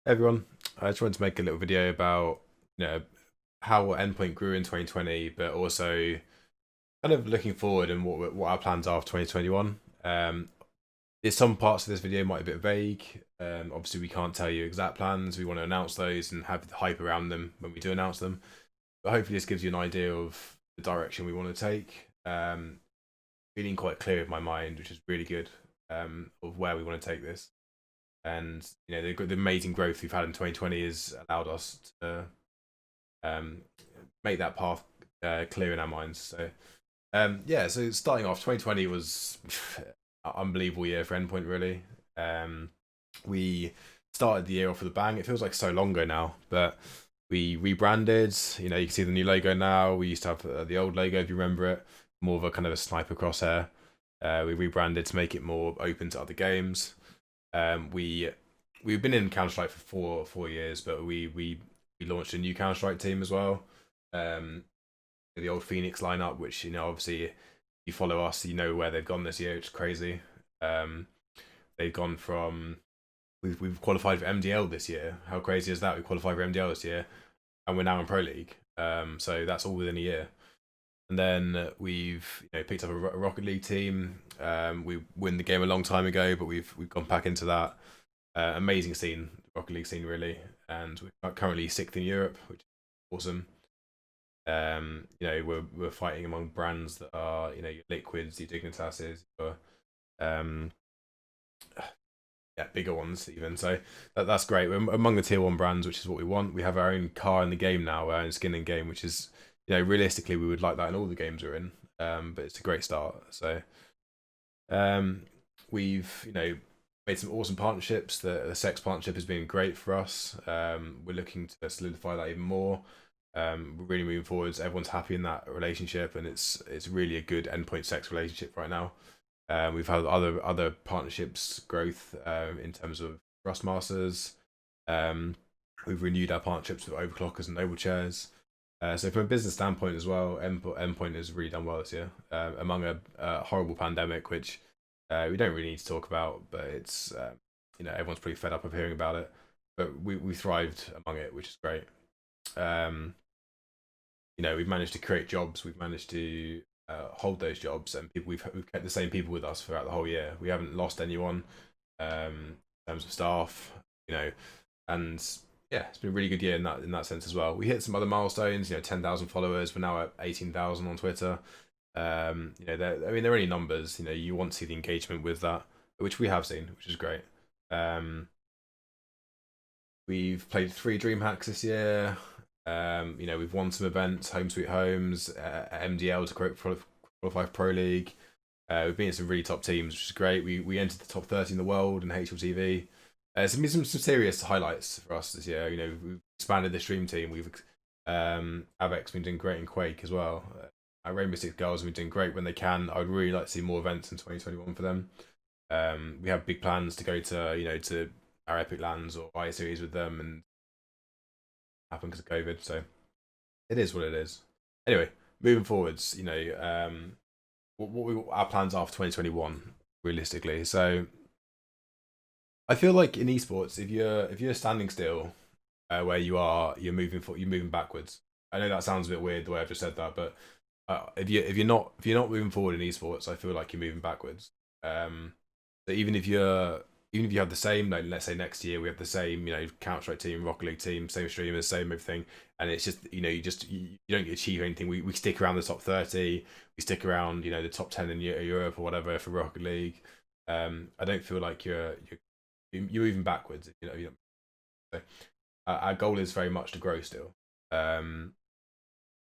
Hey everyone, I just wanted to make a little video about you know how Endpoint grew in 2020, but also kind of looking forward and what our plans are for 2021. There's some parts of this video might be a bit vague. Obviously, we can't tell you exact plans. We want to announce those and have the hype around them when we do announce them. But hopefully, this gives you an idea of the direction we want to take. Feeling quite clear in my mind, which is really good, of where we want to take this. And the amazing growth we've had in 2020 has allowed us to um, make that path clear in our minds. So yeah, so starting off, 2020 was an unbelievable year for Endpoint. Really, we started the year off with a bang. It feels like so long ago now, but we rebranded. You can see the new logo now. We used to have the old logo, if you remember it, more of a kind of a sniper crosshair. We rebranded to make it more open to other games. We've been in Counter Strike for four years, but we launched a new Counter Strike team as well. The old Phoenix lineup, which obviously if you follow us, you know where they've gone this year. It's crazy. They've gone from we've qualified for MDL this year. How crazy is that? We qualified for MDL this year, and we're now in Pro League. So that's all within a year. And then we've picked up a Rocket League team. We win the game a long time ago, but we've gone back into that. Amazing scene, Rocket League scene, really. And we're currently sixth in Europe, which is awesome. We're fighting among brands that are your Liquids, your Dignitases, your yeah, bigger ones even. So that's great. We're among the tier one brands, which is what we want. We have our own car in the game now, our own skin in game, which is realistically we would like that in all the games we're in. But it's a great start. So we've made some awesome partnerships. The sex partnership has been great for us. We're looking to solidify that even more. We're really moving forwards. Everyone's happy in that relationship, and it's really a good Endpoint sex relationship right now. We've had other partnerships growth in terms of Thrustmasters. We've renewed our partnerships with Overclockers and Noble Chairs. So from a business standpoint as well, Endpoint has really done well this year among a horrible pandemic, which we don't really need to talk about, but it's everyone's pretty fed up of hearing about it. But we thrived among it, which is great. We've managed to create jobs. We've managed to hold those jobs, and we've kept the same people with us throughout the whole year. We haven't lost anyone in terms of staff, and yeah, it's been a really good year in that sense as well. We hit some other milestones. 10,000 followers. We're now at 18,000 on Twitter. They're only numbers. You want to see the engagement with that, which we have seen, which is great. We've played 3 DreamHacks this year. We've won some events, Home Sweet Homes, MDL to qualify for Pro League. We've been in some really top teams, which is great. We entered the top 30 in the world in HLTV. Some serious highlights for us this year. We've expanded the stream team. We've Avex been doing great in Quake as well. Our Rainbow Six girls have been doing great when they can. I would really like to see more events in 2021 for them. We have big plans to go to our Epic Lands or I Series with them, and happen because of COVID. So it is what it is. Anyway, moving forwards, our plans are for 2021 realistically. So I feel like in esports, if you're standing still where you are, you're moving backwards. I know that sounds a bit weird the way I've just said that, but if you're not moving forward in esports, I feel like you're moving backwards. So even if you have the same, like let's say next year we have the same, Counter Strike team, Rocket League team, same streamers, same everything, and it's just you don't achieve anything. We stick around the top 30, we stick around the top 10 in Europe or whatever for Rocket League. I don't feel like you're moving backwards. So, our goal is very much to grow still.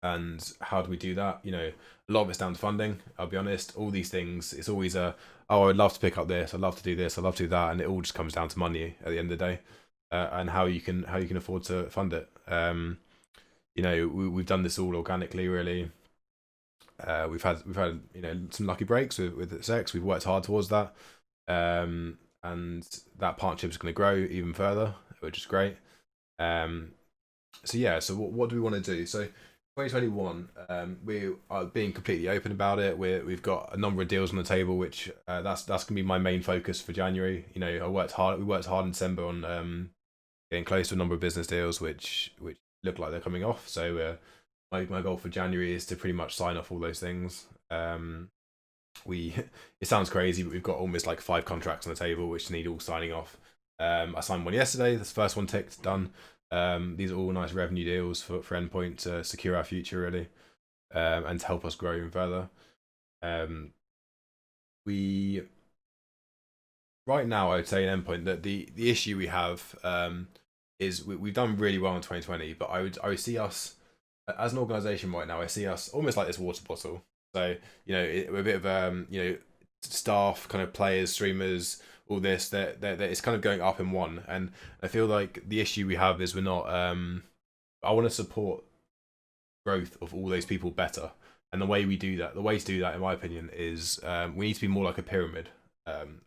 And how do we do that? A lot of it's down to funding. I'll be honest. All these things, it's always I would love to pick up this. I'd love to do this. I'd love to do that, and it all just comes down to money at the end of the day, and how you can afford to fund it. We've done this all organically, really. We've had some lucky breaks with sex. We've worked hard towards that, and that partnership is going to grow even further, which is great. So yeah, so what do we want to do? So 2021, we are being completely open about it. We've got a number of deals on the table, which that's gonna be my main focus for January. I worked hard. We worked hard in December on getting close to a number of business deals which look like they're coming off. So my goal for January is to pretty much sign off all those things. We it sounds crazy, but we've got almost like 5 contracts on the table which need all signing off. I signed one yesterday. This first one ticked, done. These are all nice revenue deals for Endpoint to secure our future really, and to help us grow even further. We right now, I would say in Endpoint that the issue we have is we've done really well in 2020, but I would see us as an organization right now. I see us almost like this water bottle. So we're a bit of staff, kind of players, streamers, all this that it's kind of going up in one, and I feel like the issue we have is we're not. I want to support growth of all those people better, and the way we do that, the way to do that, in my opinion, is we need to be more like a pyramid, and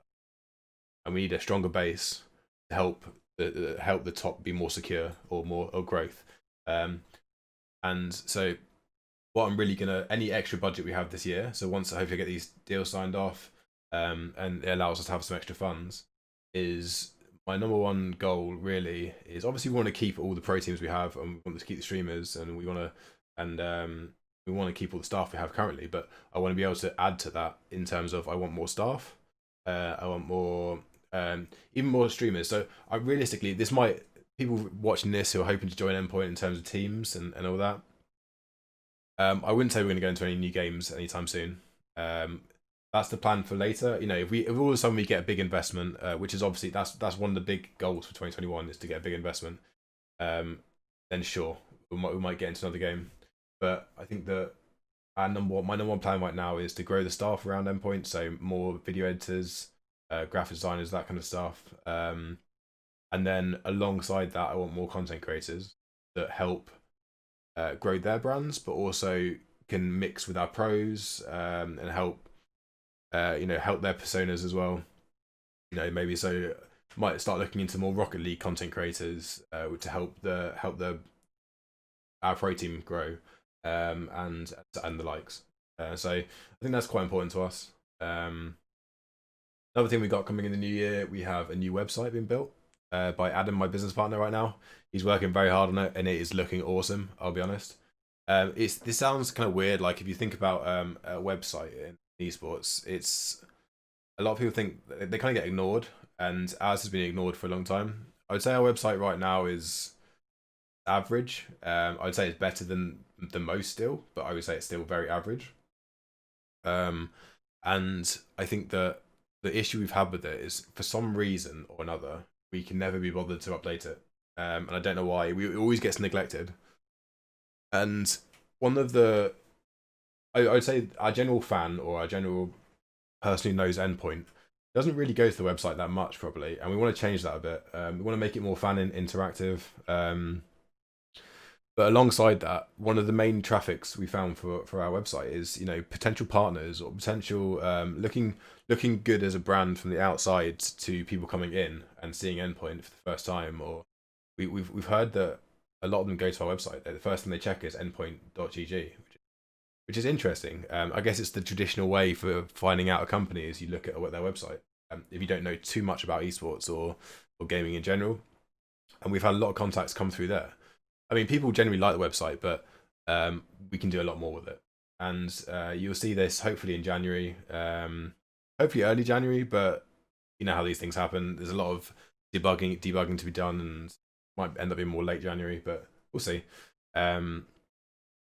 we need a stronger base to help the top be more secure or growth. And so what I'm really gonna any extra budget we have this year. So once I hopefully get these deals signed off, and it allows us to have some extra funds, is my number one goal really is obviously we want to keep all the pro teams we have, and we want to keep the streamers, and we want to keep all the staff we have currently. But I want to be able to add to that in terms of I want more staff, I want more, even more streamers. So I realistically, this might people watching this who are hoping to join Endpoint in terms of teams and all that. I wouldn't say we're going to go into any new games anytime soon. That's the plan for later. If all of a sudden we get a big investment, which is obviously that's one of the big goals for 2021 is to get a big investment. Then sure, we might get into another game. But I think that my number one plan right now is to grow the staff around Endpoint, so more video editors, graphic designers, that kind of stuff. And then alongside that, I want more content creators that help grow their brands, but also can mix with our pros, and help help their personas as well. Maybe so might start looking into more Rocket League content creators to help our pro team grow, and the likes. So I think that's quite important to us. Another thing we got coming in the new year, we have a new website being built by Adam, my business partner right now. He's working very hard on it, and it is looking awesome. I'll be honest. This sounds kind of weird. Like if you think about a website in esports, it's a lot of people think they kind of get ignored, and ours has been ignored for a long time. I would say our website right now is average. I would say it's better than most still, but I would say it's still very average. And I think that the issue we've had with it is for some reason or another we can never be bothered to update it, and I don't know why. It always gets neglected. And one of the I would say our general fan or our general person who knows Endpoint doesn't really go to the website that much probably, and we want to change that a bit. We want to make it more fan and interactive. But alongside that, one of the main traffics we found for our website is potential partners or potential looking good as a brand from the outside to people coming in and seeing Endpoint for the first time. Or we've heard that a lot of them go to our website. The first thing they check is endpoint.gg, which is interesting. I guess it's the traditional way for finding out a company is you look at their website. If you don't know too much about esports or gaming in general, and we've had a lot of contacts come through there. I mean, people generally like the website, but we can do a lot more with it. And you'll see this hopefully in January, hopefully early January. But you know how these things happen. There's a lot of debugging to be done, and might end up being more late January, but we'll see.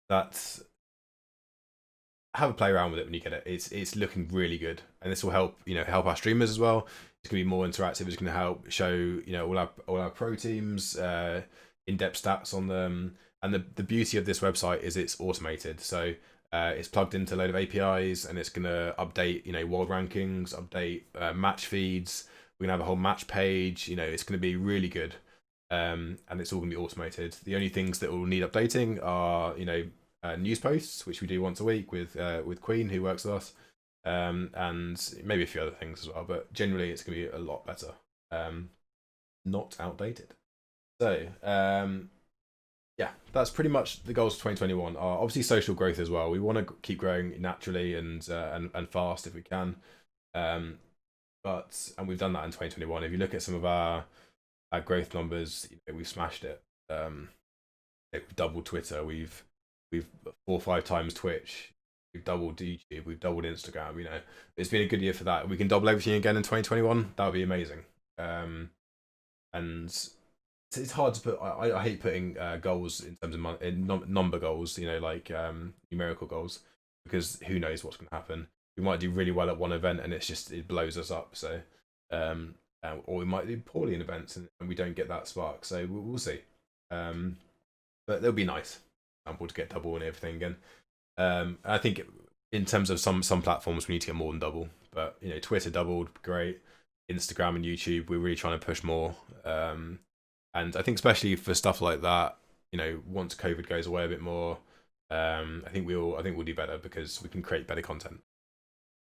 That's have a play around with it when you get it. It's looking really good, and this will help help our streamers as well. It's gonna be more interactive. It's gonna help show all our pro teams, in-depth stats on them. And the beauty of this website is it's automated, so it's plugged into a load of APIs, and it's gonna update world rankings, update match feeds. We're gonna have a whole match page. It's gonna be really good, and it's all gonna be automated. The only things that will need updating are news posts, which we do once a week with Queen, who works with us, and maybe a few other things as well. But generally, it's going to be a lot better, not outdated. So yeah, that's pretty much the goals for 2021. Are obviously social growth as well. We want to keep growing naturally and fast if we can, and we've done that in 2021. If you look at some of our our growth numbers, we've smashed it. We've doubled Twitter. We've 4 or 5 times Twitch. We've doubled YouTube. We've doubled Instagram. It's been a good year for that. We can double everything again in 2021. That would be amazing. And it's hard to put. I hate putting goals in terms of number goals. Like numerical goals, because who knows what's going to happen. We might do really well at one event and it blows us up. So, or we might do poorly in events and we don't get that spark. So we'll see. But it'll be nice, for example, to get double and everything again. I think in terms of some platforms, we need to get more than double. But Twitter doubled, great. Instagram and YouTube, we're really trying to push more. And I think especially for stuff like that, once COVID goes away a bit more, I think we'll do better because we can create better content.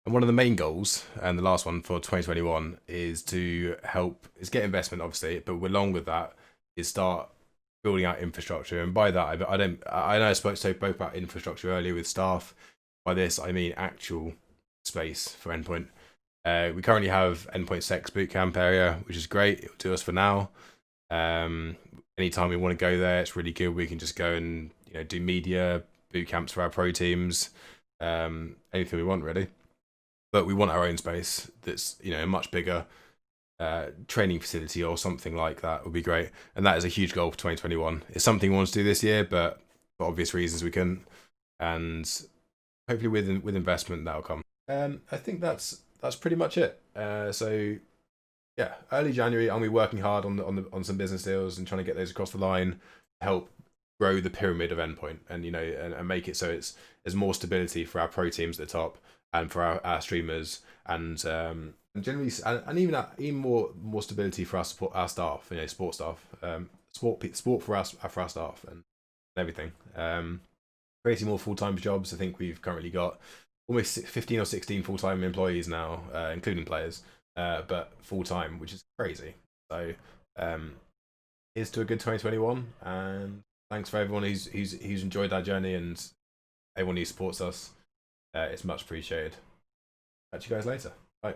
And one of the main goals, and the last one for 2021, is get investment, obviously, but along with that is start building out infrastructure. And by that, I know I spoke both about infrastructure earlier with staff. By this, I mean actual space for Endpoint. We currently have Endpoint Sex Bootcamp area, which is great. It'll do us for now. Anytime we want to go there, it's really good. We can just go and do media boot camps for our pro teams, anything we want really. But we want our own space that's a much bigger training facility or something like that would be great. And that is a huge goal for 2021. It's something we want to do this year, but for obvious reasons we couldn't. And hopefully with investment that'll come. I think that's pretty much it. So yeah, early January, I'll be working hard on some business deals and trying to get those across the line to help grow the pyramid of Endpoint and and make it so there's more stability for our pro teams at the top and for our streamers and generally and even more stability for our staff, sport staff, sport for our staff and everything. Creating more full-time jobs. I think we've currently got almost 15 or 16 full-time employees now, including players. But full time, which is crazy. So, here's to a good 2021, and thanks for everyone who's enjoyed our journey and everyone who supports us. It's much appreciated. Catch you guys later. Bye.